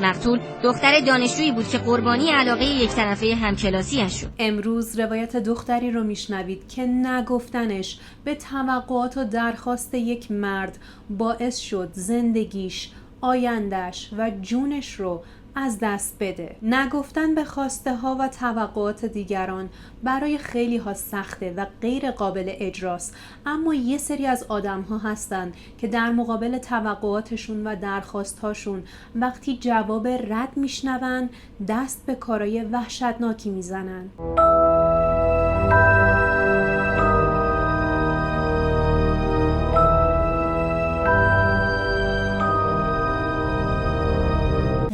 مقتول دختر دانشجویی بود که قربانی علاقه یک طرفه همکلاسیش شد. امروز روایت دختری رو میشنوید که نگفتنش به توقعات و درخواست یک مرد باعث شد زندگیش، آیندهش و جونش رو از دست بده. نگفتن به خواسته ها و توقعات دیگران برای خیلی ها سخته و غیر قابل اجراست، اما یه سری از آدم ها هستن که در مقابل توقعاتشون و درخواست هاشون وقتی جواب رد میشنون دست به کارای وحشتناکی میزنن.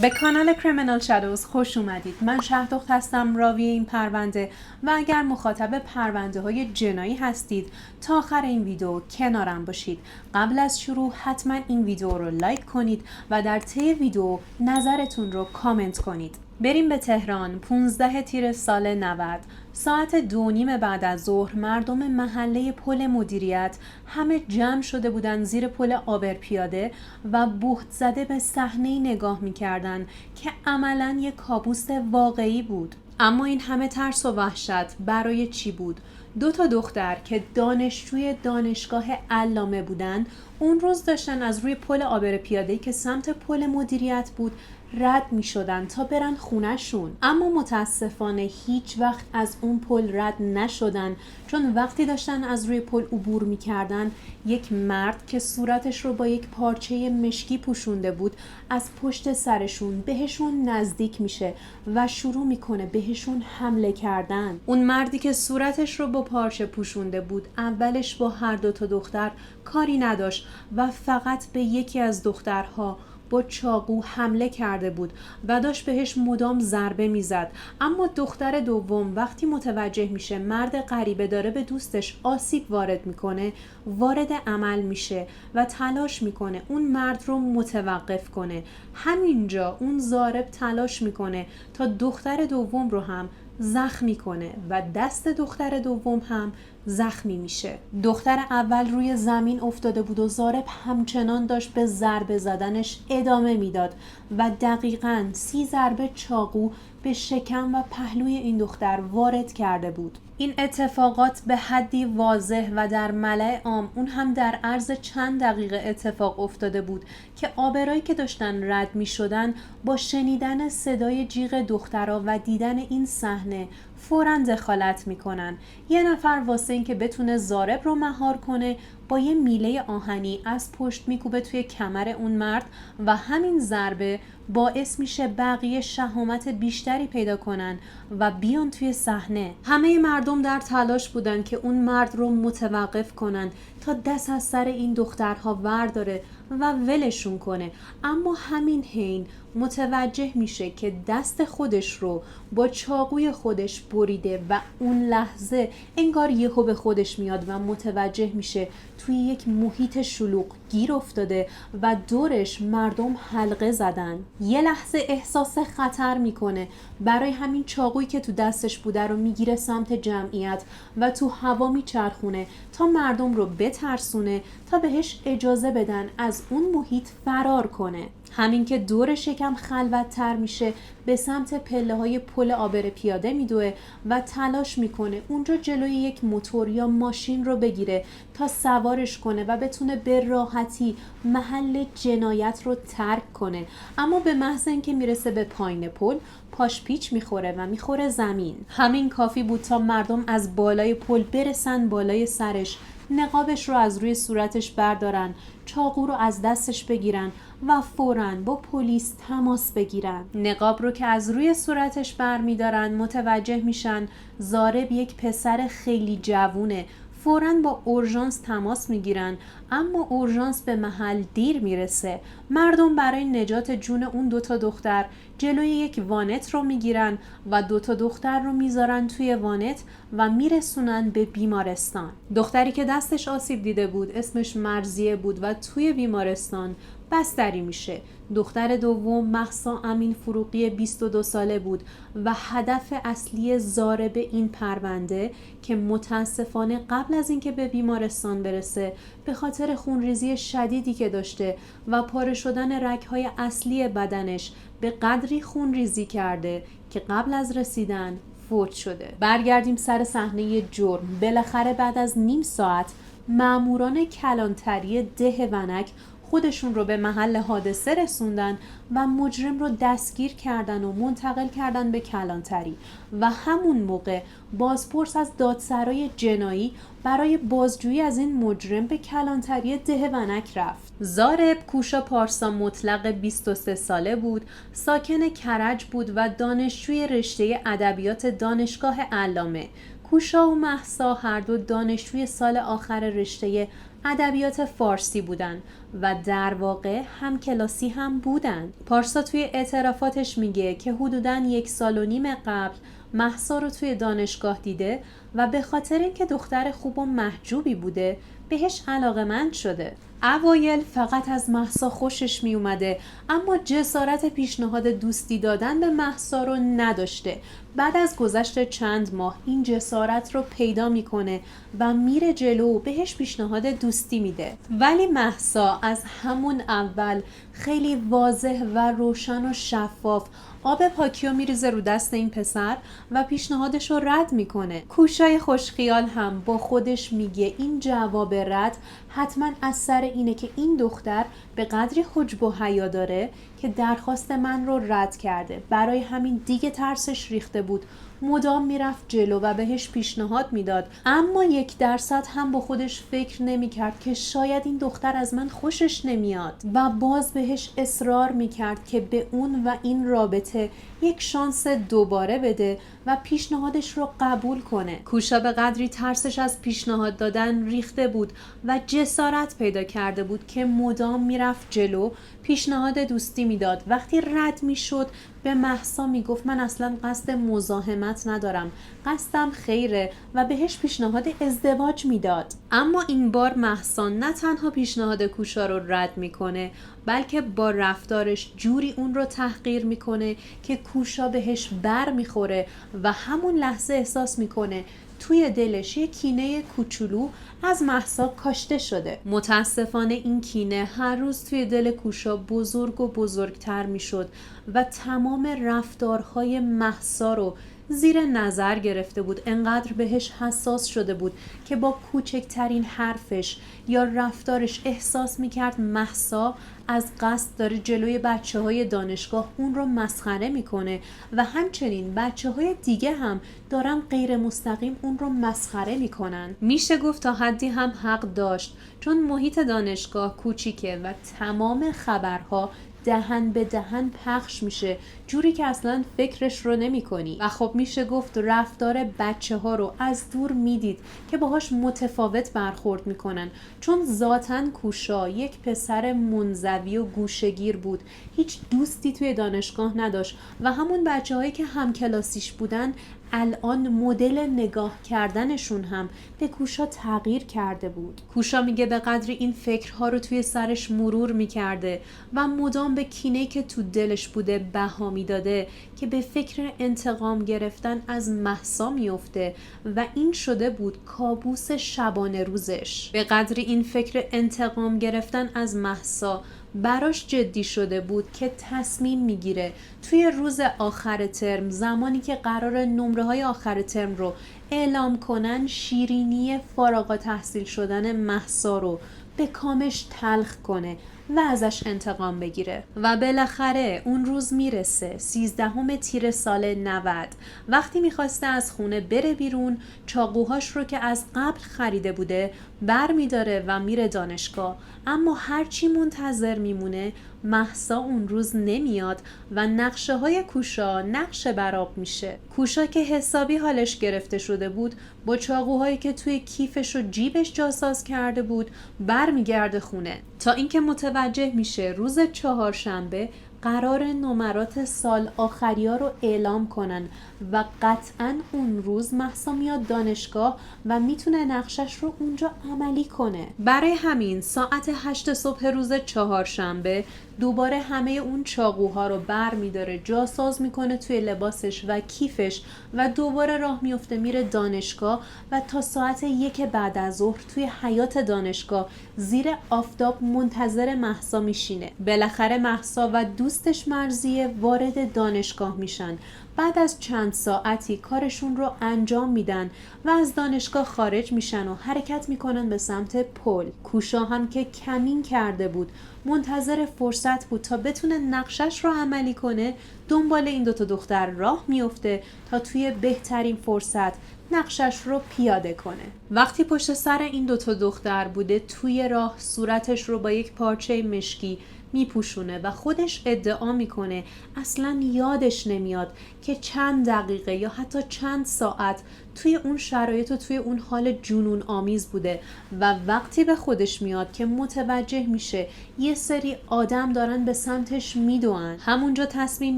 به کانال کریمینال شادوز خوش اومدید. من شهردخت هستم، راوی این پرونده، و اگر مخاطب پرونده های جنایی هستید تا آخر این ویدیو کنارم باشید. قبل از شروع حتما این ویدیو رو لایک کنید و در طی ویدیو نظرتون رو کامنت کنید. بریم به تهران. 15 تیر سال 90 ساعت 2:30 بعد از ظهر مردم محله پل مدیریت همه جمع شده بودن زیر پل آبرپیاده و بهت زده به صحنه‌ای نگاه می‌کردن که عملاً یک کابوس واقعی بود. اما این همه ترس و وحشت برای چی بود؟ 2 دختر که دانشجوی دانشگاه علامه بودن اون روز داشتن از روی پل آبرپیاده‌ای که سمت پل مدیریت بود رد می شدن تا برن خونهشون، اما متاسفانه هیچ وقت از اون پل رد نشدن، چون وقتی داشتن از روی پل عبور می کردن یک مرد که صورتش رو با یک پارچه مشکی پوشونده بود از پشت سرشون بهشون نزدیک میشه و شروع میکنه بهشون حمله کردن. اون مردی که صورتش رو با پارچه پوشونده بود اولش با هر 2 دختر کاری نداشت و فقط به یکی از دخترها با چاقو حمله کرده بود و داشت بهش مدام ضربه میزد. اما دختر دوم وقتی متوجه میشه مرد غریبه داره به دوستش آسیب وارد میکنه وارد عمل میشه و تلاش میکنه اون مرد رو متوقف کنه. همینجا اون ضارب تلاش میکنه تا دختر دوم رو هم زخمی کنه و دست دختر دوم هم زخمی میشه. دختر اول روی زمین افتاده بود و ضارب همچنان داشت به ضربه زدنش ادامه میداد و دقیقاً 30 ضربه چاقو به شکم و پهلوی این دختر وارد کرده بود. این اتفاقات به حدی واضح و در ملأ عام، اون هم در عرض چند دقیقه اتفاق افتاده بود که آبرایی که داشتن رد می شدن با شنیدن صدای جیغ دخترها و دیدن این صحنه فوراً دخالت میکنن. یه نفر واسه این که بتونه ضارب رو مهار کنه با یه میله آهنی از پشت میکوبه توی کمر اون مرد و همین ضربه باعث میشه بقیه شهامت بیشتری پیدا کنن و بیان توی صحنه. همه مردم در تلاش بودن که اون مرد رو متوقف کنن تا دست از سر این دخترها ورداره و ولشون کنه، اما همین حین متوجه میشه که دست خودش رو با چاقوی خودش بریده و اون لحظه انگار یهو به خودش میاد و متوجه میشه توی یک محیط شلوغ گیر افتاده و دورش مردم حلقه زدن. یه لحظه احساس خطر میکنه، برای همین چاقویی که تو دستش بوده رو میگیره سمت جمعیت و تو هوا میچرخونه تا مردم رو بترسونه تا بهش اجازه بدن از اون محیط فرار کنه. همین که دورش یکم خلوت‌تر میشه به سمت پله‌های پل آبرپیاده میدوه و تلاش میکنه اونجا جلوی یک موتور یا ماشین رو بگیره تا سوارش کنه و بتونه به راحتی محل جنایت رو ترک کنه. اما به محض اینکه میرسه به پایین پل پاش پیچ میخوره و میخوره زمین. همین کافی بود تا مردم از بالای پل برسن بالای سرش، نقابش رو از روی صورتش بردارن، چاقو رو از دستش بگیرن و فوراً با پلیس تماس بگیرن. نقاب رو که از روی صورتش برمیدارن متوجه میشن ضارب یک پسر خیلی جوونه. فوراً با اورژانس تماس میگیرن، اما اورژانس به محل دیر میرسه. مردم برای نجات جون اون 2 دختر جلوی یک وانت رو میگیرن و 2 دختر رو میذارن توی وانت و میرسونن به بیمارستان. دختری که دستش آسیب دیده بود اسمش مرضیه بود و توی بیمارستان بستری میشه. دختر دوم مهسا امین فروغی 22 ساله بود و هدف اصلی ضارب این پرونده که متاسفانه قبل از اینکه به بیمارستان برسه به خاطر خونریزی شدیدی که داشته و پاره شدن رگ‌های اصلی بدنش به قدری خون ریزی کرده که قبل از رسیدن فوت شده. برگردیم سر صحنه جرم. بالاخره بعد از نیم ساعت ماموران کلانتری ده ونک خودشون رو به محل حادثه رسوندن و مجرم رو دستگیر کردن و منتقل کردن به کلانتری و همون موقع بازپرس از دادسرای جنایی برای بازجویی از این مجرم به کلانتری ده ونک رفت. زارب کوشا پارسا مطلق 23 ساله بود، ساکن کرج بود و دانشجوی رشته ادبیات دانشگاه علامه. کوشا و مهسا هر دو دانشجوی سال آخر رشته ادبیات فارسی بودن و در واقع هم کلاسی هم بودن. پارسا توی اعترافاتش میگه که حدوداً 1.5 سال قبل مهسا رو توی دانشگاه دیده و به خاطر اینکه دختر خوب و محجوبی بوده بهش علاقه‌مند شده. اوایل فقط از مهسا خوشش می اومده، اما جسارت پیشنهاد دوستی دادن به مهسا رو نداشته. بعد از گذشت چند ماه این جسارت رو پیدا میکنه و میره جلو و بهش پیشنهاد دوستی میده. ولی مهسا از همون اول خیلی واضح و روشن و شفاف آب پاکیو میریزه رو دست این پسر و پیشنهادش رو رد میکنه. کوشای خوشخیال هم با خودش میگه این جواب رد حتما از سر اینه که این دختر به قدری حجب و حیا داره که درخواست من رو رد کرده. برای همین دیگه ترسش ریخته بود، مدام میرفت جلو و بهش پیشنهاد میداد، اما 1% هم با خودش فکر نمیکرد که شاید این دختر از من خوشش نمیاد و باز بهش اصرار میکرد که به اون و این رابطه یک شانس دوباره بده و پیشنهادش رو قبول کنه. کوشا به قدری ترسش از پیشنهاد دادن ریخته بود و جسارت پیدا کرده بود که مدام میرفت جلو، پیشنهاد دوستی میداد. وقتی رد میشد به مهسا میگفت من اصلا قصد مزاحمت ندارم، قصدم خیره و بهش پیشنهاد ازدواج میداد. اما این بار مهسا نه تنها پیشنهاد کوشا رو رد میکنه، بلکه با رفتارش جوری اون رو تحقیر میکنه که کوشا بهش بر میخوره و همون لحظه احساس میکنه توی دلش یک کینه کوچولو از مهسا کاشته شده. متاسفانه این کینه هر روز توی دل کوشا بزرگ و بزرگتر میشد و تمام رفتارهای مهسا رو زیر نظر گرفته بود. انقدر بهش حساس شده بود که با کوچکترین حرفش یا رفتارش احساس میکرد مهسا از قصد داره جلوی بچه‌های دانشگاه اون رو مسخره میکنه و همچنین بچه‌های دیگه هم دارن غیر مستقیم اون رو مسخره میکنن. میشه گفت تا حدی هم حق داشت، چون محیط دانشگاه کوچیکه و تمام خبرها دهن به دهن پخش میشه جوری که اصلا فکرش رو نمی کنی و خب میشه گفت رفتار بچه ها رو از دور میدید که باهاش متفاوت برخورد میکنن، چون ذاتاً کوشا یک پسر منزوی و گوشه‌گیر بود، هیچ دوستی توی دانشگاه نداشت و همون بچه هایی که همکلاسیش بودن الان مدل نگاه کردنشون هم به کوشا تغییر کرده بود. کوشا میگه به قدری این فکرها رو توی سرش مرور میکرده و مدام به کینه‌ای که تو دلش بوده بها میداده که به فکر انتقام گرفتن از مهسا میفته و این شده بود کابوس شبانه روزش. به قدری این فکر انتقام گرفتن از مهسا براش جدی شده بود که تصمیم میگیره توی روز آخر ترم، زمانی که قرار نمره‌های آخر ترم رو اعلام کنن، شیرینی فارغ التحصیل شدن مهسا رو به کامش تلخ کنه و ازش انتقام بگیره. و بالاخره اون روز میرسه، 13 تیر سال 90. وقتی میخواسته از خونه بره بیرون، چاقوهاش رو که از قبل خریده بوده بر میداره و میره دانشگاه، اما هرچی منتظر میمونه مهسا اون روز نمیاد و نقشه های کوشا نقش براب میشه. کوشا که حسابی حالش گرفته شده بود، با چاقوهایی که توی کیفش و جیبش جاساز کرده بود برمیگرده خونه، تا اینکه متوجه میشه روز چهارشنبه قرار نمرات سال آخریا رو اعلام کنن و قطعاً اون روز مهسا میاد دانشگاه و میتونه نقشش رو اونجا عملی کنه. برای همین ساعت 8 صبح روز چهارشنبه دوباره همه اون چاقوها رو بر میداره، جاساز میکنه توی لباسش و کیفش و دوباره راه میفته میره دانشگاه و تا ساعت 1 بعد از ظهر توی حیاط دانشگاه زیر آفتاب منتظر مهسا میشینه. بالاخره مهسا و دوستش مرضیه وارد دانشگاه میشن. بعد از چند ساعتی کارشون رو انجام میدن و از دانشگاه خارج میشن و حرکت میکنن به سمت پل. کوشا هم که کمین کرده بود منتظر فرصت بود تا بتونه نقشش رو عملی کنه، دنبال این دوتا دختر راه میفته تا توی بهترین فرصت نقشش رو پیاده کنه. وقتی پشت سر این دوتا دختر بوده توی راه صورتش رو با یک پارچه مشکی میپوشونه و خودش ادعا میکنه اصلا یادش نمیاد که چند دقیقه یا حتی چند ساعت توی اون شرایط و توی اون حال جنون آمیز بوده و وقتی به خودش میاد که متوجه میشه یه سری آدم دارن به سمتش میدوئن، همونجا تصمیم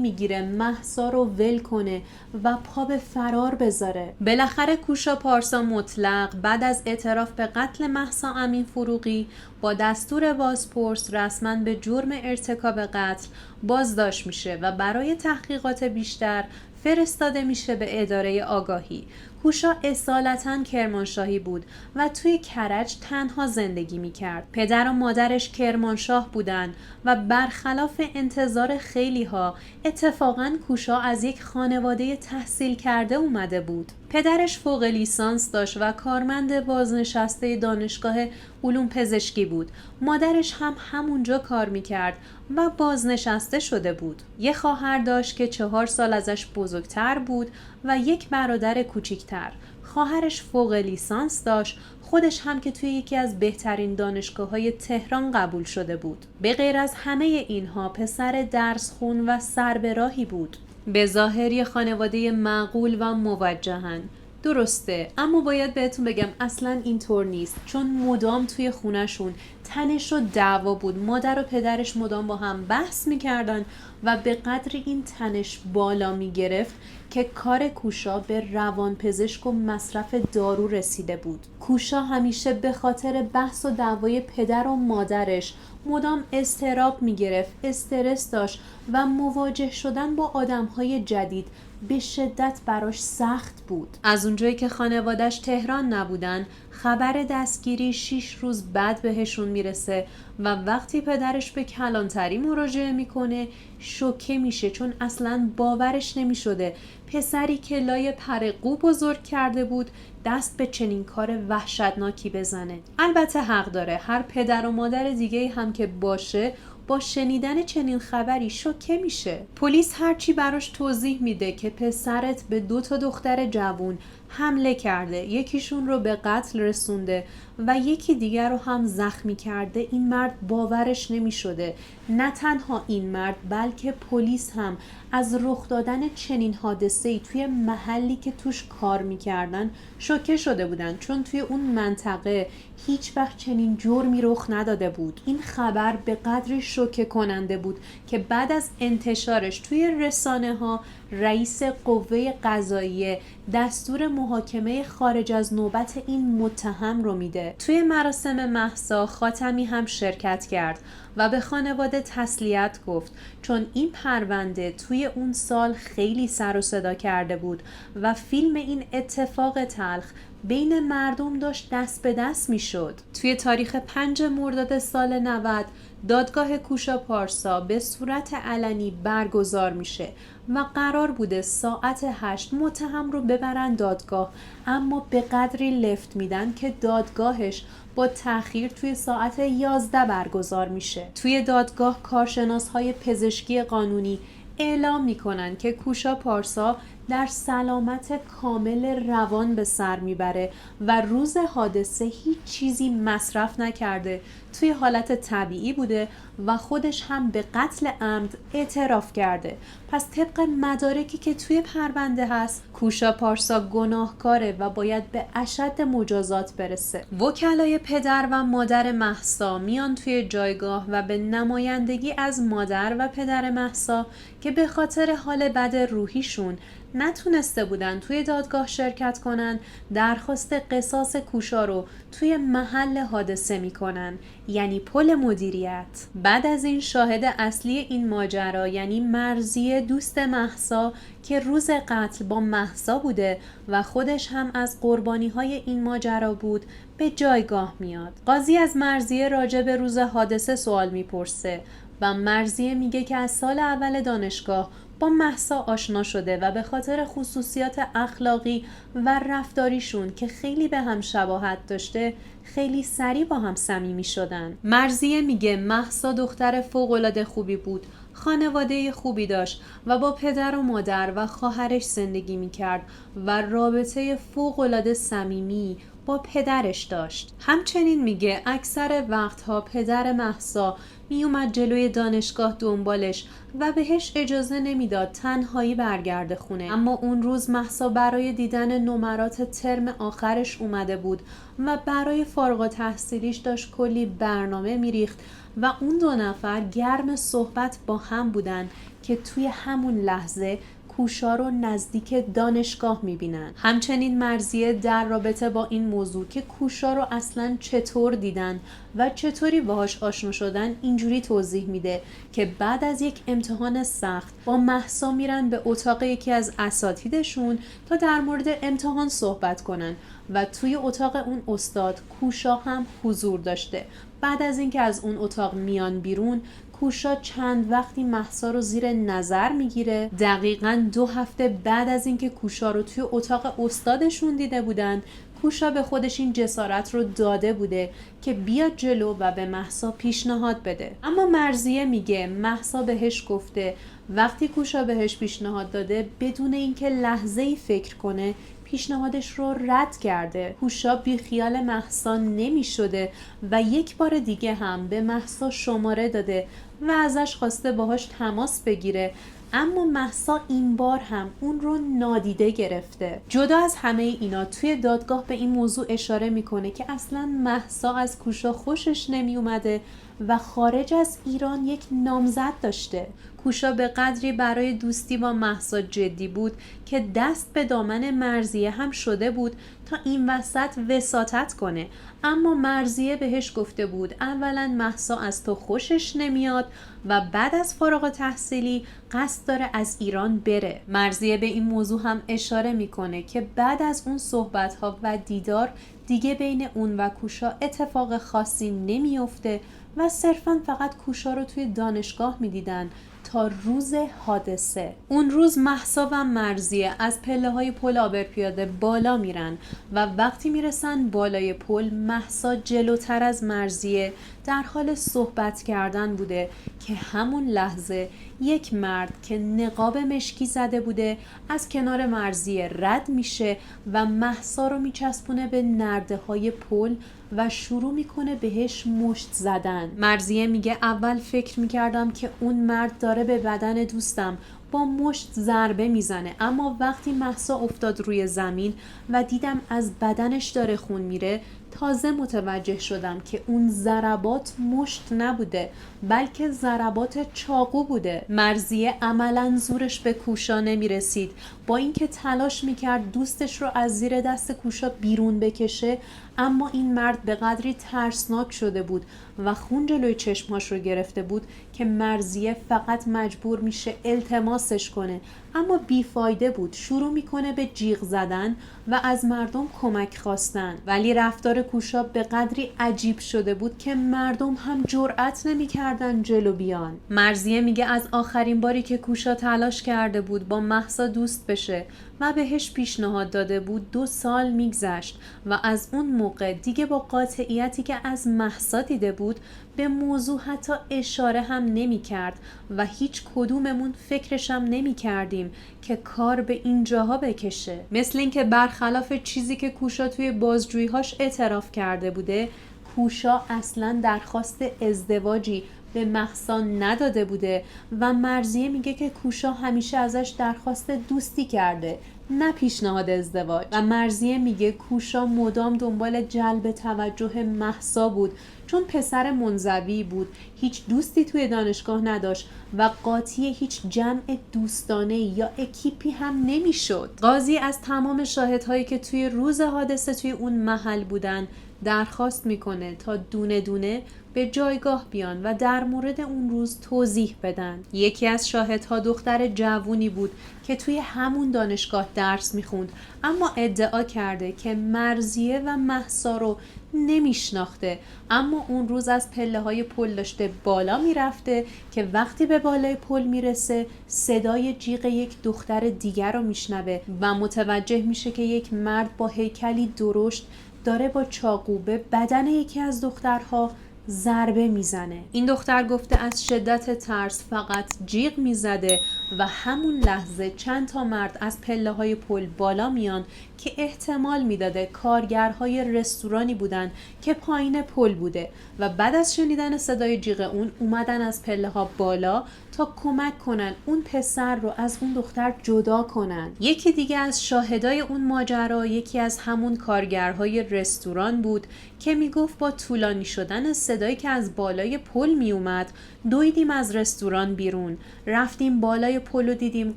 میگیره مهسا رو ول کنه و پا به فرار بذاره. بالاخره کوشا پارسا مطلق بعد از اعتراف به قتل مهسا امین فروغی با دستور بازپرس رسما به جرم ارتکاب قتل بازداشت میشه و برای تحقیقات بیشتر فرستاده میشه به اداره آگاهی. کوشا اصالتاً کرمانشاهی بود و توی کرج تنها زندگی میکرد. پدر و مادرش کرمانشاه بودن و برخلاف انتظار خیلی‌ها اتفاقاً کوشا از یک خانواده تحصیل کرده اومده بود. پدرش فوق لیسانس داشت و کارمند بازنشسته دانشگاه علوم پزشکی بود. مادرش هم همونجا کار میکرد و بازنشسته شده بود. یه خواهر داشت که 4 سال ازش بزرگتر بود و یک برادر کوچیکتر. خواهرش فوق لیسانس داشت، خودش هم که توی یکی از بهترین دانشگاه‌های تهران قبول شده بود. به غیر از همه اینها پسر درس خون و سربراهی بود. به ظاهر یه خانواده معقول و موجهن. درسته، اما باید بهتون بگم اصلا اینطور نیست، چون مدام توی خونشون تنش و دعوا بود. مادر و پدرش مدام با هم بحث میکردن و به قدر این تنش بالا میگرفت که کار کوشا به روانپزشک و مصرف دارو رسیده بود. کوشا همیشه به خاطر بحث و دعوای پدر و مادرش مدام اضطراب میگرفت، استرس داشت و مواجه شدن با آدمهای جدید به شدت براش سخت بود. از اونجایی که خانوادش تهران نبودن، خبر دستگیری 6 روز بعد بهشون میرسه و وقتی پدرش به کلانتری مراجعه میکنه شوکه میشه، چون اصلا باورش نمیشده پسری که لای پرقو بزرگ کرده بود دست به چنین کار وحشتناکی بزنه. البته حق داره، هر پدر و مادر دیگه هم که باشه با شنیدن چنین خبری شوکه میشه. پلیس هرچی براش توضیح میده که پسرت به 2 دختر جوون حمله کرده، یکیشون رو به قتل رسونده و یکی دیگر رو هم زخمی کرده، این مرد باورش نمی شده. نه تنها این مرد بلکه پلیس هم از رخ دادن چنین حادثه‌ای توی محلی که توش کار میکردن شوکه شده بودن، چون توی اون منطقه هیچ وقت چنین جرمی رخ نداده بود. این خبر به قدری شوکه کننده بود که بعد از انتشارش توی رسانه ها رئیس قوه قضاییه دستور محاکمه خارج از نوبت این متهم رو میده. توی مراسم مهسا خاتمی هم شرکت کرد و به خانواده تسلیت گفت، چون این پرونده توی اون سال خیلی سر و صدا کرده بود و فیلم این اتفاق تلخ بین مردم داشت دست به دست می شد. توی تاریخ 5 مرداد سال 90 دادگاه کوشا پارسا به صورت علنی برگزار میشه و قرار بوده ساعت 8 متهم رو ببرن دادگاه، اما به قدری لفت میدن که دادگاهش با تأخیر توی ساعت 11 برگزار میشه. توی دادگاه کارشناس‌های پزشکی قانونی اعلام میکنن که کوشا پارسا در سلامت کامل روان به سر میبره و روز حادثه هیچ چیزی مصرف نکرده، توی حالت طبیعی بوده و خودش هم به قتل عمد اعتراف کرده. پس طبق مدارکی که توی پرونده هست کوشا پارسا گناهکاره و باید به اشد مجازات برسه. وکلای پدر و مادر مهسا میان توی جایگاه و به نمایندگی از مادر و پدر مهسا که به خاطر حال بد روحیشون نتونسته بودن توی دادگاه شرکت کنن، درخواست قصاص کوشا رو توی محل حادثه میکنن، یعنی پل مدیریت. بعد از این شاهد اصلی این ماجرا یعنی مرضیه دوست مهسا که روز قتل با مهسا بوده و خودش هم از قربانی‌های این ماجرا بود به جایگاه میاد. قاضی از مرضیه راجع به روز حادثه سوال میپرسه و مرضیه میگه که از سال اول دانشگاه با مهسا آشنا شده و به خاطر خصوصیات اخلاقی و رفتاریشون که خیلی به هم شباهت داشته خیلی سریع با هم صمیمی شدن. مرضیه میگه مهسا دختر فوق‌العاده خوبی بود، خانواده خوبی داشت و با پدر و مادر و خواهرش زندگی میکرد و رابطه فوق‌العاده صمیمی با پدرش داشت. همچنین میگه اکثر وقتها پدر مهسا میومد جلوی دانشگاه دنبالش و بهش اجازه نمیداد تنهایی برگرده خونه. اما اون روز مهسا برای دیدن نمرات ترم آخرش اومده بود و برای فارغ التحصیلیش داشت کلی برنامه میریخت و اون دو نفر گرم صحبت با هم بودن که توی همون لحظه کوشا رو نزدیک دانشگاه میبینن. همچنین مرضیه در رابطه با این موضوع که کوشا رو اصلاً چطور دیدن و چطوری باهاش آشنا شدن اینجوری توضیح میده که بعد از یک امتحان سخت با مهسا میرن به اتاق یکی از اساتیدشون تا در مورد امتحان صحبت کنن و توی اتاق اون استاد کوشا هم حضور داشته. بعد از اینکه از اون اتاق میان بیرون، کوشا چند وقتی مهسا رو زیر نظر میگیره. دقیقاً 2 هفته بعد از اینکه کوشا رو توی اتاق استادشون دیده بودن، کوشا به خودش این جسارت رو داده بوده که بیاد جلو و به مهسا پیشنهاد بده. اما مرضیه میگه مهسا بهش گفته وقتی کوشا بهش پیشنهاد داده بدون اینکه لحظه‌ای فکر کنه پیشنهادش رو رد کرده. کوشا بی خیال مهسا نمی شده و یک بار دیگه هم به مهسا شماره داده و ازش خواسته باهاش تماس بگیره، اما مهسا این بار هم اون رو نادیده گرفته. جدا از همه اینا توی دادگاه به این موضوع اشاره میکنه که اصلا مهسا از کوشا خوشش نمی اومده و خارج از ایران یک نامزد داشته. کوشا به قدری برای دوستی با مهسا جدی بود که دست به دامن مرضیه هم شده بود تا این وسط وساطت کنه، اما مرضیه بهش گفته بود اولا مهسا از تو خوشش نمیاد و بعد از فارغ التحصیلی قصد داره از ایران بره. مرضیه به این موضوع هم اشاره میکنه که بعد از اون صحبت‌ها و دیدار دیگه بین اون و کوشا اتفاق خاصی نمیفته و صرفاً فقط کوشا رو توی دانشگاه میدیدن تا روز حادثه. اون روز مهسا و مرضیه از پله‌های پل آبرپیاده بالا میرن و وقتی میرسن بالای پل مهسا جلوتر از مرضیه در حال صحبت کردن بوده که همون لحظه یک مرد که نقاب مشکی زده بوده از کنار مرضیه رد میشه و مهسا رو میچسبونه به نرده های پل و شروع میکنه بهش مشت زدن. مرضیه میگه اول فکر میکردم که اون مرد داره به بدن دوستم با مشت ضربه میزنه، اما وقتی مهسا افتاد روی زمین و دیدم از بدنش داره خون میره تازه متوجه شدم که اون ضربات مشت نبوده بلکه ضربات چاقو بوده. مرضیه عملاً زورش به کوشا نمیرسید، با اینکه تلاش میکرد دوستش رو از زیر دست کوشا بیرون بکشه، اما این مرد به قدری ترسناک شده بود و خون جلوی چشماش رو گرفته بود که مرضیه فقط مجبور میشه التماسش کنه، اما بیفایده بود. شروع میکنه به جیغ زدن و از مردم کمک خواستن، ولی رفتار کوشا به قدری عجیب شده بود که مردم هم جرأت نمیکردن جلو بیان. مرضیه میگه از آخرین باری که کوشا تلاش کرده بود با مهسا دوست بشه و بهش پیشنهاد داده بود 2 سال میگذشت و از اون موقع دیگه با قاطعیتی که از مهسا دیده بود به موضوع حتی اشاره هم نمی کرد و هیچ کدوممون فکرش هم نمی کردیم که کار به این جاها بکشه. مثل این که برخلاف چیزی که کوشا توی بازجویی‌هاش اعتراف کرده بوده، کوشا اصلاً درخواست ازدواجی به مهسا نداده بوده و مرضیه میگه که کوشا همیشه ازش درخواست دوستی کرده، نه پیشنهاد ازدواج. و مرضیه میگه کوشا مدام دنبال جلب توجه مهسا بود، چون پسر منزوی بود، هیچ دوستی توی دانشگاه نداشت و قاطی هیچ جمع دوستانه یا اکیپی هم نمیشد. قاضی از تمام شاهدهایی که توی روز حادثه توی اون محل بودن درخواست میکنه تا دونه دونه به جایگاه بیان و در مورد اون روز توضیح بدن. یکی از شاهدها دختر جوونی بود که توی همون دانشگاه درس میخوند، اما ادعا کرده که مرضیه و مهسا رو نمیشناخته، اما اون روز از پله های پل داشته بالا میرفته که وقتی به بالای پل میرسه صدای جیغ یک دختر دیگر رو میشنوه و متوجه میشه که یک مرد با هیکلی درشت داره با چاقو به بدن یکی از دخترها ضربه میزنه. این دختر گفته از شدت ترس فقط جیغ میزده و همون لحظه چند تا مرد از پله های پل بالا میان که احتمال میداده کارگرهای رستورانی بودن که پایین پل بوده و بعد از شنیدن صدای جیغ اون اومدن از پله ها بالا تا کمک کنن اون پسر رو از اون دختر جدا کنن. یکی دیگه از شاهدای اون ماجرا یکی از همون کارگرهای رستوران بود که میگفت با طولانی شدن صدایی که از بالای پل میومد دویدیم از رستوران بیرون، رفتیم بالای پل و دیدیم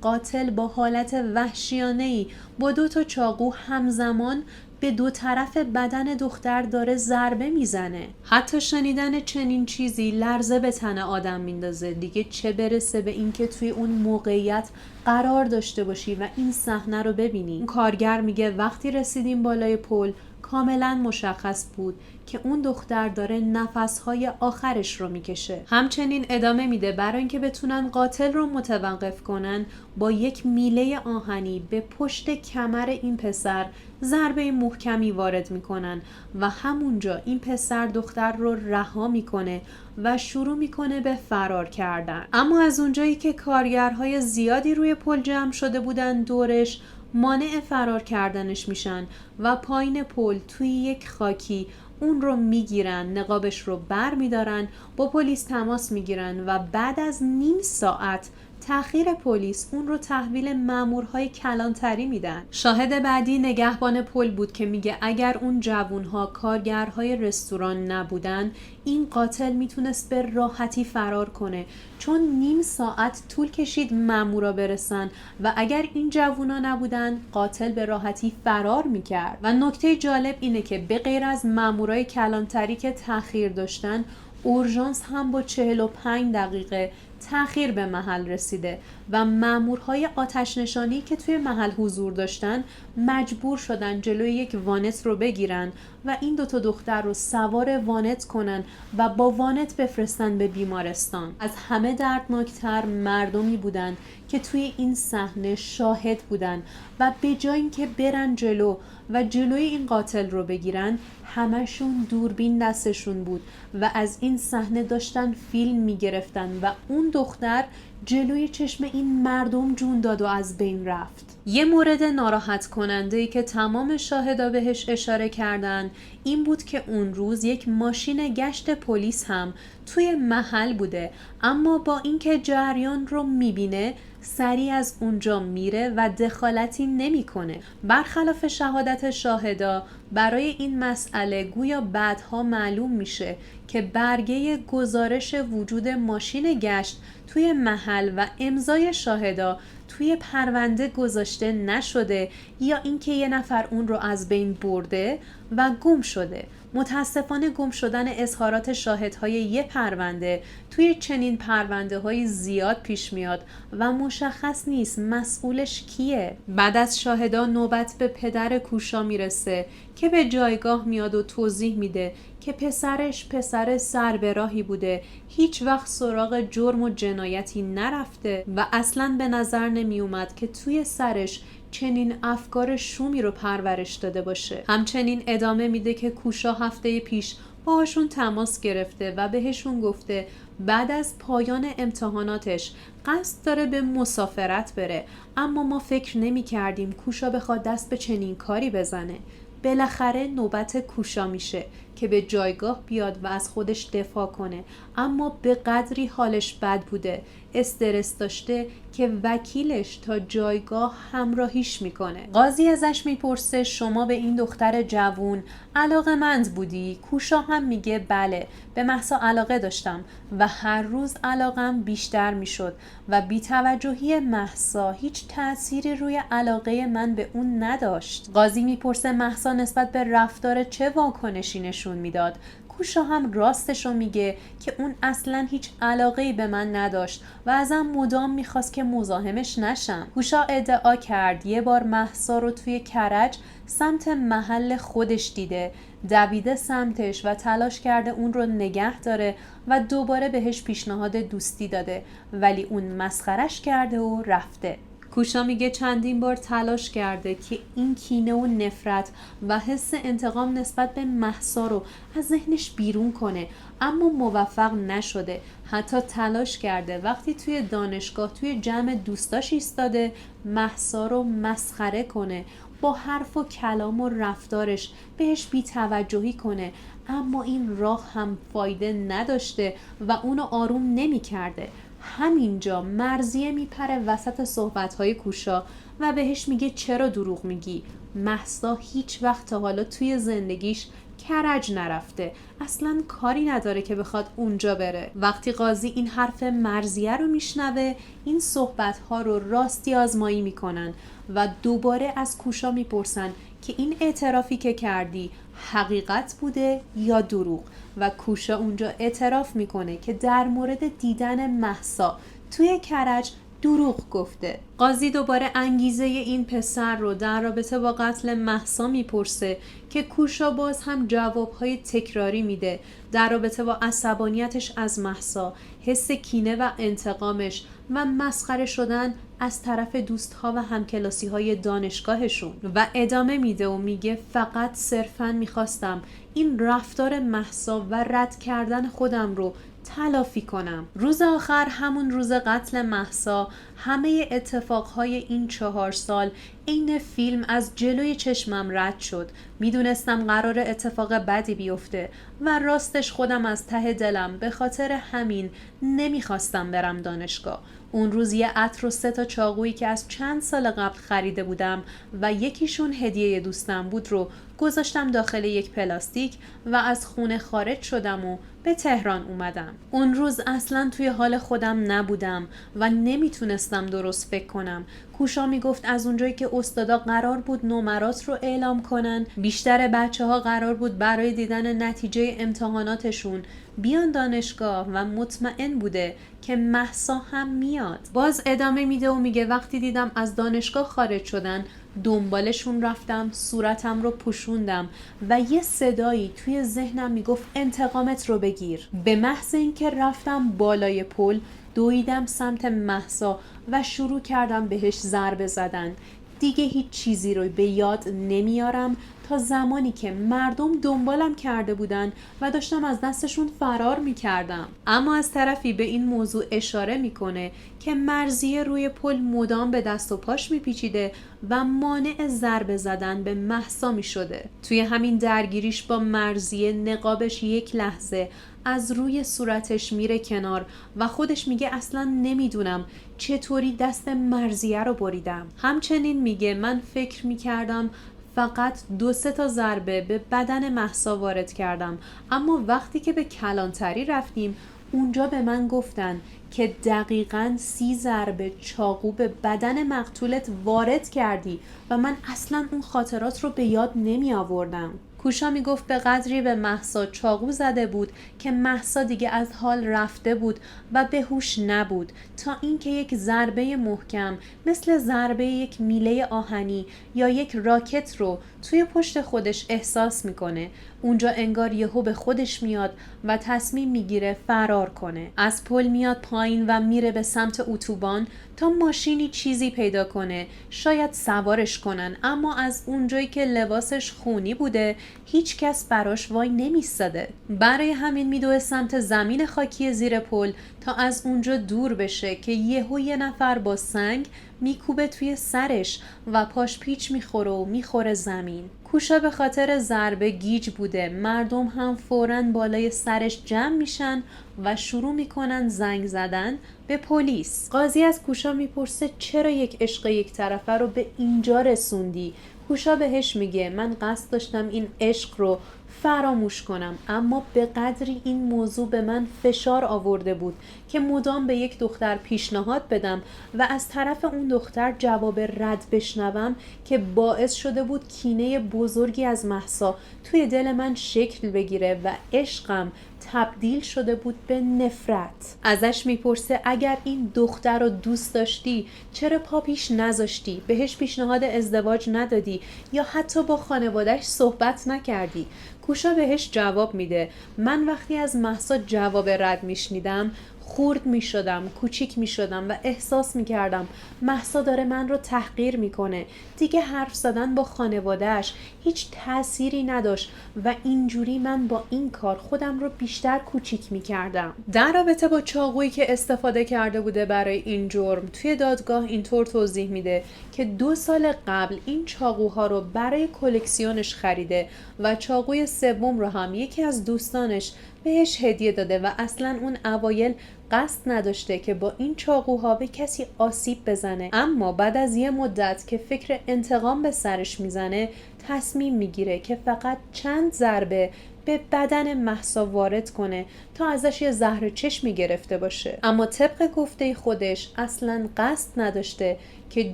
قاتل با حالت وحشیانه‌ای با 2 تا چاقو همزمان به 2 طرف بدن دختر داره ضربه میزنه. حتی شنیدن چنین چیزی لرزه به تن آدم میندازه، دیگه چه برسه به این که توی اون موقعیت قرار داشته باشی و این صحنه رو ببینی. اون کارگر میگه وقتی رسیدیم بالای پل کاملا مشخص بود که اون دختر داره نفسهای آخرش رو میکشه. همچنین ادامه میده برای اینکه بتونن قاتل رو متوقف کنن با یک میله آهنی به پشت کمر این پسر ضربه محکمی وارد میکنن و همونجا این پسر دختر رو رها میکنه و شروع میکنه به فرار کردن. اما از اونجایی که کارگرهای زیادی روی پل جمع شده بودن دورش، مانع فرار کردنش میشن و پایین پل توی یک خاکی اون رو میگیرن، نقابش رو بر میدارن، با پلیس تماس میگیرن و بعد از نیم ساعت تأخیر پلیس اون رو تحویل مامورهای کلانتری میدن. شاهد بعدی نگهبان پل بود که میگه اگر اون جوونها کارگرهای رستوران نبودن این قاتل میتونست به راحتی فرار کنه، چون نیم ساعت طول کشید مامورا برسن و اگر این جوونا نبودن قاتل به راحتی فرار میکرد. و نکته جالب اینه که به غیر از مامورای کلانتری که تأخیر داشتن، اورژانس هم با 45 دقیقه تأخیر به محل رسیده و مامورهای آتش نشانی که توی محل حضور داشتن مجبور شدن جلوی یک وانت رو بگیرن و این 2 تا دختر رو سوار وانت کنن و با وانت بفرستن به بیمارستان. از همه دردناکتر مردمی بودن که توی این صحنه شاهد بودن و به جای اینکه برن جلو و جلوی این قاتل رو بگیرن همشون دوربین دستشون بود و از این صحنه داشتن فیلم میگرفتن و اون دختر جلوی چشم این مردم جون داد و از بین رفت. یه مورد ناراحت کننده‌ای که تمام شاهدا بهش اشاره کردن این بود که اون روز یک ماشین گشت پلیس هم توی محل بوده، اما با اینکه جریان رو میبینه سریع از اونجا میره و دخالتی نمیکنه. برخلاف شهادت شاهدا برای این مسئله گویا بعدها معلوم میشه که برگه گزارش وجود ماشین گشت توی محل و امضای شاهدا توی پرونده گذاشته نشده یا اینکه یه نفر اون رو از بین برده و گم شده. متاسفانه گم شدن اظهارات شاهدهای یه پرونده توی چنین پرونده های زیاد پیش میاد و مشخص نیست مسئولش کیه. بعد از شاهدا نوبت به پدر کوشا میرسه که به جایگاه میاد و توضیح میده که پسرش پسر سربراهی بوده، هیچ وقت سراغ جرم و جنایتی نرفته و اصلاً به نظر نمی اومد که توی سرش چنین افکار شومی رو پرورش داده باشه. همچنین ادامه میده که کوشا هفته پیش باهاشون تماس گرفته و بهشون گفته بعد از پایان امتحاناتش قصد داره به مسافرت بره، اما ما فکر نمی کردیم کوشا بخواد دست به چنین کاری بزنه. بالاخره نوبت کوشا میشه که به جایگاه بیاد و از خودش دفاع کنه، اما به قدری حالش بد بوده، استرس داشته که وکیلش تا جایگاه همراهیش میکنه. قاضی ازش میپرسه شما به این دختر جوون علاقه‌مند بودی؟ کوشا هم میگه بله، به مهسا علاقه داشتم و هر روز علاقم بیشتر میشد و بی‌توجهی مهسا هیچ تأثیری روی علاقه من به اون نداشت. قاضی میپرسه مهسا نسبت به رفتار چه واکنشی نشون میداد؟ کوشا هم راستشو میگه که اون اصلا هیچ علاقه‌ای به من نداشت و ازم مدام میخواست که مزاحمش نشم. کوشا ادعا کرد یه بار مهسا رو توی کرج سمت محل خودش دیده، دویده سمتش و تلاش کرده اون رو نگه داره و دوباره بهش پیشنهاد دوستی داده، ولی اون مسخرش کرده و رفته. کوشا میگه چندین بار تلاش کرده که این کینه و نفرت و حس انتقام نسبت به مهسا رو از ذهنش بیرون کنه، اما موفق نشده. حتی تلاش کرده وقتی توی دانشگاه توی جمع دوستاش ایستاده مهسا رو مسخره کنه، با حرف و کلام و رفتارش بهش بی‌توجهی کنه، اما این راه هم فایده نداشته و اونو آروم نمی کرده. همینجا مرضیه میپره وسط صحبت‌های کوشا و بهش میگه چرا دروغ میگی؟ مهسا هیچ وقت تا حالا توی زندگیش کرج نرفته، اصلا کاری نداره که بخواد اونجا بره. وقتی قاضی این حرف مرضیه رو میشنوه این صحبت‌ها رو راستی آزمایی میکنن و دوباره از کوشا میپرسن که این اعترافی که کردی حقیقت بوده یا دروغ، و کوشا اونجا اعتراف میکنه که در مورد دیدن مهسا توی کرج دروغ گفته. قاضی دوباره انگیزه این پسر رو در رابطه با قتل مهسا میپرسه که کوشا باز هم جوابهای تکراری میده در رابطه با عصبانیتش از مهسا، حس کینه و انتقامش و مسخره شدن از طرف دوستها و همکلاسی‌های دانشگاهشون، و ادامه میده و میگه فقط صرفاً میخواستم این رفتار مهسا و رد کردن خودم رو تلافی کنم. روز آخر، همون روز قتل مهسا، همه اتفاقهای این 4 سال عین فیلم از جلوی چشمم رد شد. میدونستم قرار اتفاق بدی بیفته و راستش خودم از ته دلم به خاطر همین نمیخواستم برم دانشگاه. اون روز یه عطر و 3 تا چاقویی که از چند سال قبل خریده بودم و یکیشون هدیه دوستم بود رو گذاشتم داخل یک پلاستیک و از خونه خارج شدم و به تهران اومدم. اون روز اصلا توی حال خودم نبودم و نمیتونستم درست فکر کنم. کوشا میگفت از اونجایی که استادا قرار بود نمرات رو اعلام کنن، بیشتر بچه‌ها قرار بود برای دیدن نتیجه امتحاناتشون بیان دانشگاه و مطمئن بوده که مهسا هم میاد. باز ادامه میده و میگه وقتی دیدم از دانشگاه خارج شدن دنبالشون رفتم، صورتم رو پوشوندم و یه صدایی توی ذهنم میگفت انتقامت رو بگیر. به محض اینکه رفتم بالای پل دویدم سمت مهسا و شروع کردم بهش ضربه زدن. دیگه هیچ چیزی رو به یاد نمیارم تا زمانی که مردم دنبالم کرده بودن و داشتم از دستشون فرار میکردم. اما از طرفی به این موضوع اشاره میکنه که مرضیه روی پل مدام به دست و پاش میپیچیده و مانع ضربه زدن به مهسا میشده. توی همین درگیریش با مرضیه نقابش یک لحظه از روی صورتش میره کنار و خودش میگه اصلا نمیدونم چطوری دست مرضیه رو بریدم. همچنین میگه من فکر میکردم فقط 2-3 تا ضربه به بدن مهسا وارد کردم، اما وقتی که به کلانتری رفتیم اونجا به من گفتن که دقیقاً 30 ضربه چاقو به بدن مقتولت وارد کردی و من اصلاً اون خاطرات رو به یاد نمی آوردم. کوشا می گفت به قدری به مهسا چاقو زده بود که مهسا دیگه از حال رفته بود و به هوش نبود، تا اینکه یک ضربه محکم مثل ضربه یک میله آهنی یا یک راکت رو توی پشت خودش احساس میکنه. اونجا انگار یهو به خودش میاد و تصمیم میگیره فرار کنه. از پل میاد پایین و میره به سمت اتوبان تا ماشینی چیزی پیدا کنه شاید سوارش کنن، اما از اونجایی که لباسش خونی بوده هیچ کس براش وای نمیستاده. برای همین میدوه سمت زمین خاکی زیر پل تا از اونجا دور بشه که یهو یه نفر با سنگ میکوبه توی سرش و پاش پیچ میخوره و میخوره زمین. کوشا به خاطر ضربه گیج بوده. مردم هم فوراً بالای سرش جمع میشن و شروع میکنن زنگ زدن به پلیس. قاضی از کوشا میپرسه چرا یک عشق یک طرفه رو به اینجا رسوندی؟ کوشا بهش میگه من قصد داشتم این عشق رو فراموش کنم، اما به قدری این موضوع به من فشار آورده بود که مدام به یک دختر پیشنهاد بدم و از طرف اون دختر جواب رد بشنوم که باعث شده بود کینه بزرگی از مهسا توی دل من شکل بگیره و عشقم تبدیل شده بود به نفرت. ازش میپرسه اگر این دختر رو دوست داشتی چرا پا پیش نذاشتی؟ بهش پیشنهاد ازدواج ندادی یا حتی با خانواده‌اش صحبت نکردی؟ کوشا بهش جواب میده من وقتی از مهسا جواب رد میشنیدم خورد میشدم، کوچیک میشدم و احساس میکردم مهسا داره من رو تحقیر میکنه. دیگه حرف زدن با خانواده‌اش هیچ تأثیری نداشت و اینجوری من با این کار خودم رو بیشتر کوچیک میکردم. در رابطه با چاقویی که استفاده کرده بوده برای این جرم توی دادگاه اینطور توضیح میده که 2 سال قبل این چاقوها رو برای کلکسیونش خریده و چاقوی سوم رو هم یکی از دوستانش بهش هدیه داده و اصلا اون اوایل قصد نداشته که با این چاقوها به کسی آسیب بزنه، اما بعد از یه مدت که فکر انتقام به سرش میزنه تصمیم میگیره که فقط چند ضربه به بدن مهسا وارد کنه تا ازش یه زهر چشمی گرفته باشه. اما طبق گفته خودش اصلا قصد نداشته که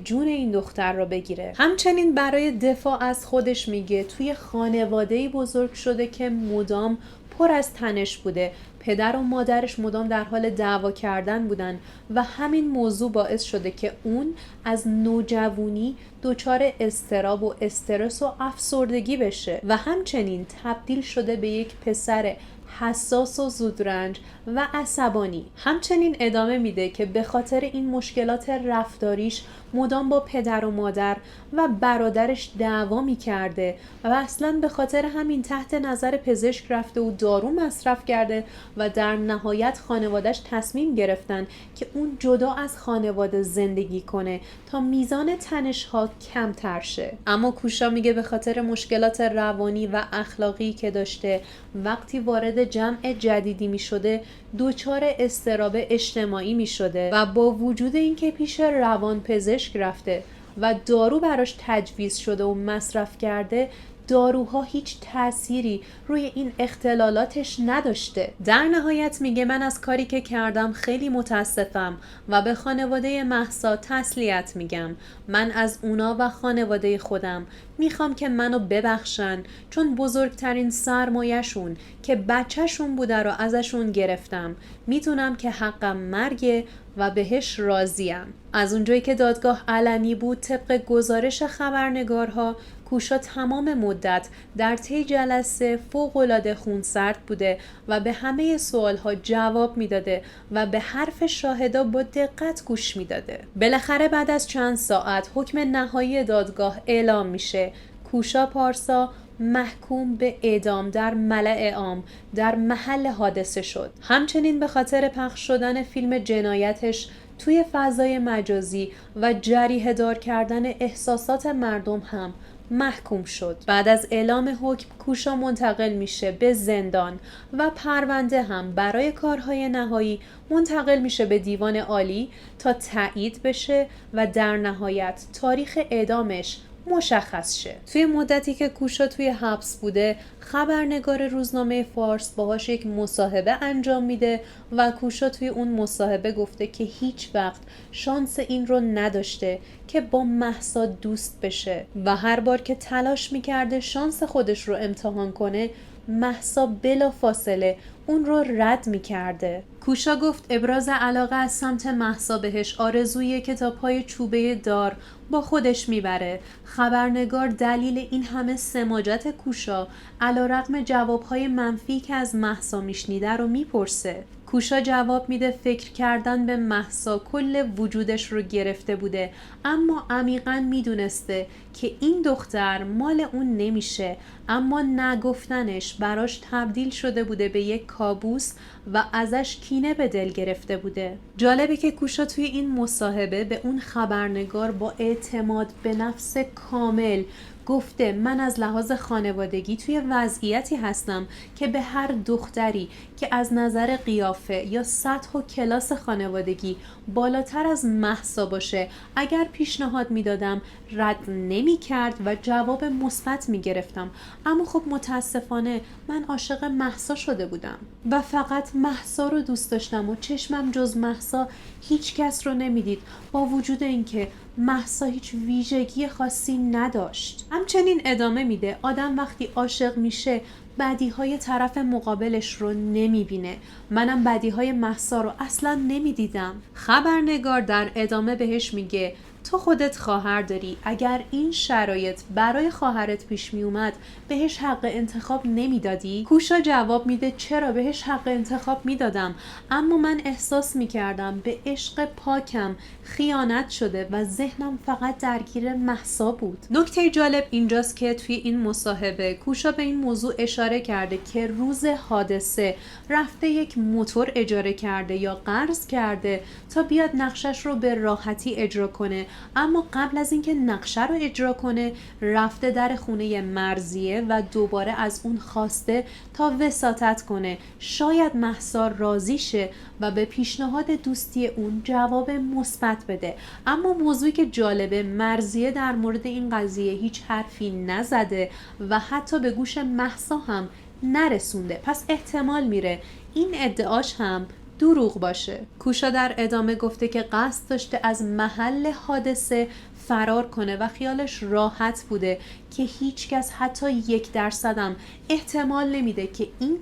جون این دختر را بگیره. همچنین برای دفاع از خودش میگه توی خانواده‌ای بزرگ شده که مدام پر از تنش بوده. پدر و مادرش مدام در حال دعوا کردن بودن و همین موضوع باعث شده که اون از نوجوانی دچار اضطراب و استرس و افسردگی بشه و همچنین تبدیل شده به یک پسر حساس و زودرنج و عصبانی. همچنین ادامه میده که به خاطر این مشکلات رفتاریش مدام با پدر و مادر و برادرش دعوا میکرده و اصلا به خاطر همین تحت نظر پزشک رفته و دارو مصرف کرده و در نهایت خانواده‌اش تصمیم گرفتن که اون جدا از خانواده زندگی کنه تا میزان تنش‌ها کمتر شه. اما کوشا میگه به خاطر مشکلات روانی و اخلاقی که داشته وقتی وارد جمع جدیدی میشده دچار اضطراب اجتماعی میشده و با وجود اینکه پیش روانپزشک رفته و دارو براش تجویز شده و مصرف کرده داروها هیچ تأثیری روی این اختلالاتش نداشته. در نهایت میگه من از کاری که کردم خیلی متاسفم و به خانواده مهسا تسلیت میگم. من از اونا و خانواده خودم میخوام که منو ببخشن چون بزرگترین سرمایه‌شون که بچه‌شون بوده رو ازشون گرفتم. میدونم که حقم مرگه و بهش راضیم. از اونجایی که دادگاه علنی بود طبق گزارش خبرنگارها کوشا تمام مدت در طی جلسه فوق‌العاده خونسرد بوده و به همه سوالها جواب میداده و به حرف شاهدا با دقت گوش میداده. بالاخره بعد از چند ساعت حکم نهایی دادگاه اعلام میشه. کوشا پارسا محکوم به اعدام در ملأ عام در محل حادثه شد. همچنین به خاطر پخش شدن فیلم جنایتش توی فضای مجازی و جریحه دار کردن احساسات مردم هم محکوم شد. بعد از اعلام حکم کوشا منتقل میشه به زندان و پرونده هم برای کارهای نهایی منتقل میشه به دیوان عالی تا تایید بشه و در نهایت تاریخ اعدامش مشخص شه. توی مدتی که کوشا توی حبس بوده خبرنگار روزنامه فارس باهاش یک مصاحبه انجام میده و کوشا توی اون مصاحبه گفته که هیچ وقت شانس این رو نداشته که با مهسا دوست بشه و هر بار که تلاش میکرده شانس خودش رو امتحان کنه مهسا بلا فاصله اون رو رد میکرده. کوشا گفت ابراز علاقه از سمت مهسا بهش آرزویه که تا پای چوبه دار با خودش میبره. خبرنگار دلیل این همه سماجت کوشا علیرغم جوابهای منفی که از مهسا میشنیده رو میپرسه. کوشا جواب میده فکر کردن به مهسا کل وجودش رو گرفته بوده، اما عمیقاً میدونسته که این دختر مال اون نمیشه، اما نگفتنش براش تبدیل شده بوده به یک کابوس و ازش کینه به دل گرفته بوده. جالبه که کوشا توی این مصاحبه به اون خبرنگار با اعتماد به نفس کامل گفته من از لحاظ خانوادگی توی وضعیتی هستم که به هر دختری که از نظر قیافه یا سطح و کلاس خانوادگی بالاتر از مهسا باشه اگر پیشنهاد میدادم رد نمی کرد و جواب مثبت می گرفتم، اما خب متاسفانه من عاشق مهسا شده بودم و فقط مهسا رو دوست داشتم و چشمم جز مهسا هیچ کس رو نمیدید، با وجود اینکه مهسا هیچ ویژگی خاصی نداشت. همچنین ادامه میده آدم وقتی عاشق میشه بدیهای طرف مقابلش رو نمیبینه. منم بدیهای مهسا رو اصلا نمیدیدم. خبرنگار در ادامه بهش میگه تو خودت خواهر داری، اگر این شرایط برای خواهرت پیش می اومد بهش حق انتخاب نمیدادی؟ کوشا جواب میده چرا بهش حق انتخاب میدادم، اما من احساس میکردم به عشق پاکم خیانت شده و ذهنم فقط درگیر مهسا بود. نکته جالب اینجاست که توی این مصاحبه کوشا به این موضوع اشاره کرده که روز حادثه رفته یک موتور اجاره کرده یا قرض کرده تا بیاد نقشش رو به راحتی اجرا کنه، اما قبل از اینکه نقشه رو اجرا کنه رفته در خونه مرضیه و دوباره از اون خواسته تا وساطت کنه، شاید مهسا راضی شه و به پیشنهاد دوستی اون جواب مثبت بده. اما موضوعی که جالبه مرضیه در مورد این قضیه هیچ حرفی نزده و حتی به گوش مهسا هم نرسونده، پس احتمال میره این ادعاش هم دروغ باشه. کوشا در ادامه گفته که قصد داشته از محل حادثه فرار کنه و خیالش راحت بوده که هیچ کس حتی 1% هم احتمال نمیده که این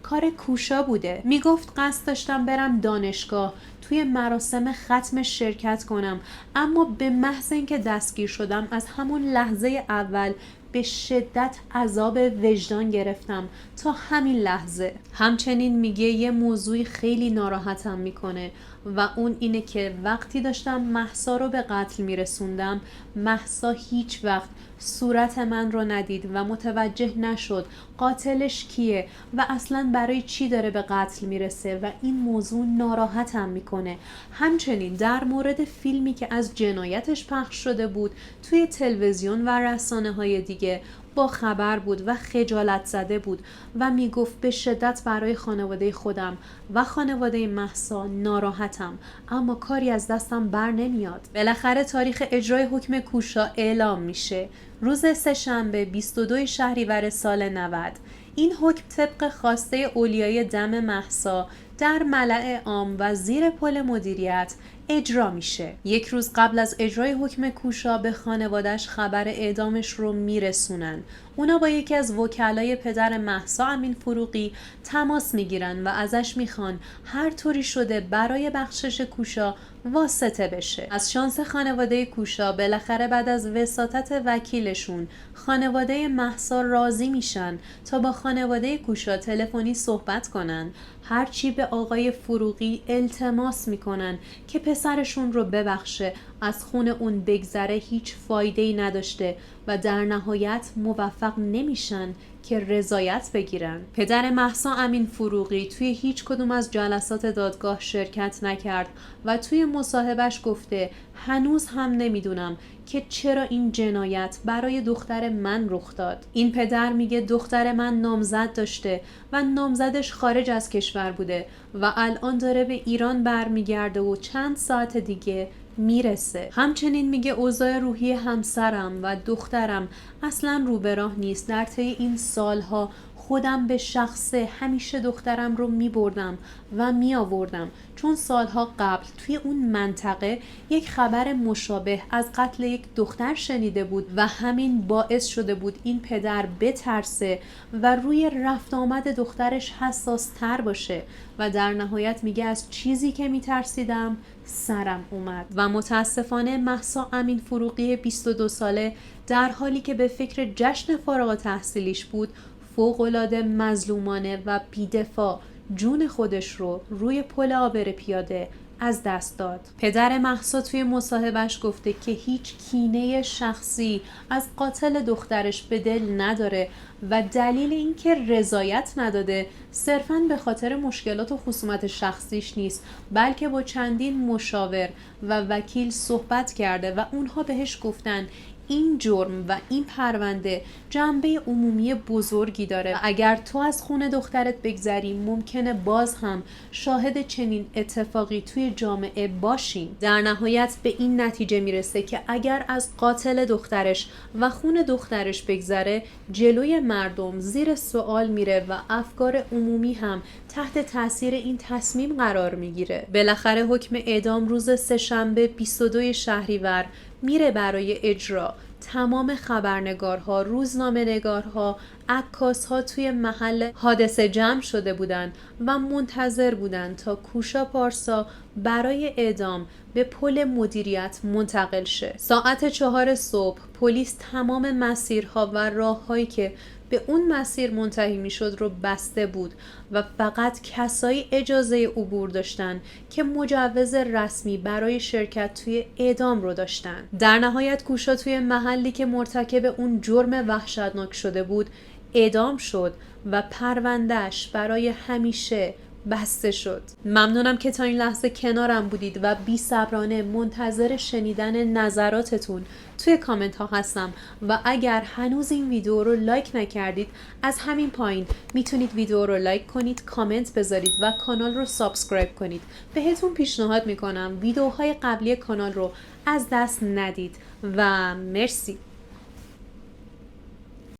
کار کوشا بوده. میگفت قصد داشتم برم دانشگاه توی مراسم ختم شرکت کنم، اما به محض اینکه دستگیر شدم از همون لحظه اول به شدت عذاب وجدان گرفتم تا همین لحظه. همچنین میگه یه موضوعی خیلی ناراحتم میکنه و اون اینه که وقتی داشتم مهسا رو به قتل میرسوندم مهسا هیچ وقت صورت من رو ندید و متوجه نشد قاتلش کیه و اصلا برای چی داره به قتل میرسه و این موضوع ناراحتم میکنه. همچنین در مورد فیلمی که از جنایتش پخش شده بود توی تلویزیون و رسانه‌های دیگه با خبر بود و خجالت زده بود و میگفت به شدت برای خانواده خودم و خانواده مهسا ناراحتم، اما کاری از دستم بر نمیاد. بالاخره تاریخ اجرای حکم کوشا اعلام میشه روز سه‌شنبه 22 شهریور سال 90. این حکم طبق خواسته اولیای دم مهسا در ملأ عام و زیر پل مدیریت اجرا میشه. یک روز قبل از اجرای حکم کوشا به خانواده‌اش خبر اعدامش رو میرسونن. اونا با یکی از وکلای پدر مهسا امین فروغی تماس میگیرن و ازش میخوان هر طوری شده برای بخشش کوشا واسطه بشه. از شانس خانواده کوشا بالاخره بعد از وساطت وکیلشون خانواده مهسا راضی میشن تا با خانواده کوشا تلفنی صحبت کنن. هرچی به آقای فروغی التماس میکنن که پسرشون رو ببخشه، از خون اون بگذره هیچ فایده‌ای نداشته و در نهایت موفق نمیشن که رضایت بگیرن. پدر مهسا امین فروغی توی هیچ کدوم از جلسات دادگاه شرکت نکرد و توی مصاحبهش گفته هنوز هم نمیدونم که چرا این جنایت برای دختر من رخ داد. این پدر میگه دختر من نامزد داشته و نامزدش خارج از کشور بوده و الان داره به ایران برمیگرده و چند ساعت دیگه میرسه. همچنین میگه اوضاع روحی همسرم و دخترم اصلا رو به راه نیست. در طی این سالها خودم به شخصه همیشه دخترم رو میبردم و میآوردم، چون سالها قبل توی اون منطقه یک خبر مشابه از قتل یک دختر شنیده بود و همین باعث شده بود این پدر بترسه و روی رفت آمد دخترش حساس تر باشه و در نهایت میگه از چیزی که میترسیدم سرم اومد. و متاسفانه مهسا امین فروغی 22 ساله در حالی که به فکر جشن فارغ التحصیلیش بود فوق‌العاده مظلومانه و بی‌دفاع جون خودش رو روی پل عابر پیاده از دست داد. پدر مهسا توی مصاحبهش گفته که هیچ کینه شخصی از قاتل دخترش به دل نداره و دلیل اینکه رضایت نداده صرفاً به خاطر مشکلات و خصومت شخصیش نیست، بلکه با چندین مشاور و وکیل صحبت کرده و اونها بهش گفتن این جرم و این پرونده جنبه عمومی بزرگی داره. اگر تو از خون دخترت بگذری ممکنه باز هم شاهد چنین اتفاقی توی جامعه باشیم. در نهایت به این نتیجه میرسه که اگر از قاتل دخترش و خون دخترش بگذره جلوی مردم زیر سوال میره و افکار عمومی هم تحت تاثیر این تصمیم قرار میگیره. بالاخره حکم اعدام روز سه‌شنبه 22 شهریور میره برای اجرا. تمام خبرنگارها، روزنامه‌نگارها، عکاسها توی محل حادثه جمع شده بودن و منتظر بودن تا کوشا پارسا برای اعدام به پل مدیریت منتقل شه. ساعت 4 صبح پلیس تمام مسیرها و راههایی که به اون مسیر منتهی میشد رو بسته بود و فقط کسایی اجازه عبور داشتن که مجوز رسمی برای شرکت توی اعدام رو داشتن. در نهایت کوشا توی محلی که مرتکب اون جرم وحشتناک شده بود اعدام شد و پروندهش برای همیشه بسته شد. ممنونم که تا این لحظه کنارم بودید و بی‌صبرانه منتظر شنیدن نظراتتون توی کامنت ها هستم و اگر هنوز این ویدیو رو لایک نکردید از همین پایین میتونید ویدیو رو لایک کنید، کامنت بذارید و کانال رو سابسکرایب کنید. بهتون پیشنهاد میکنم ویدیوهای قبلی کانال رو از دست ندید و مرسی.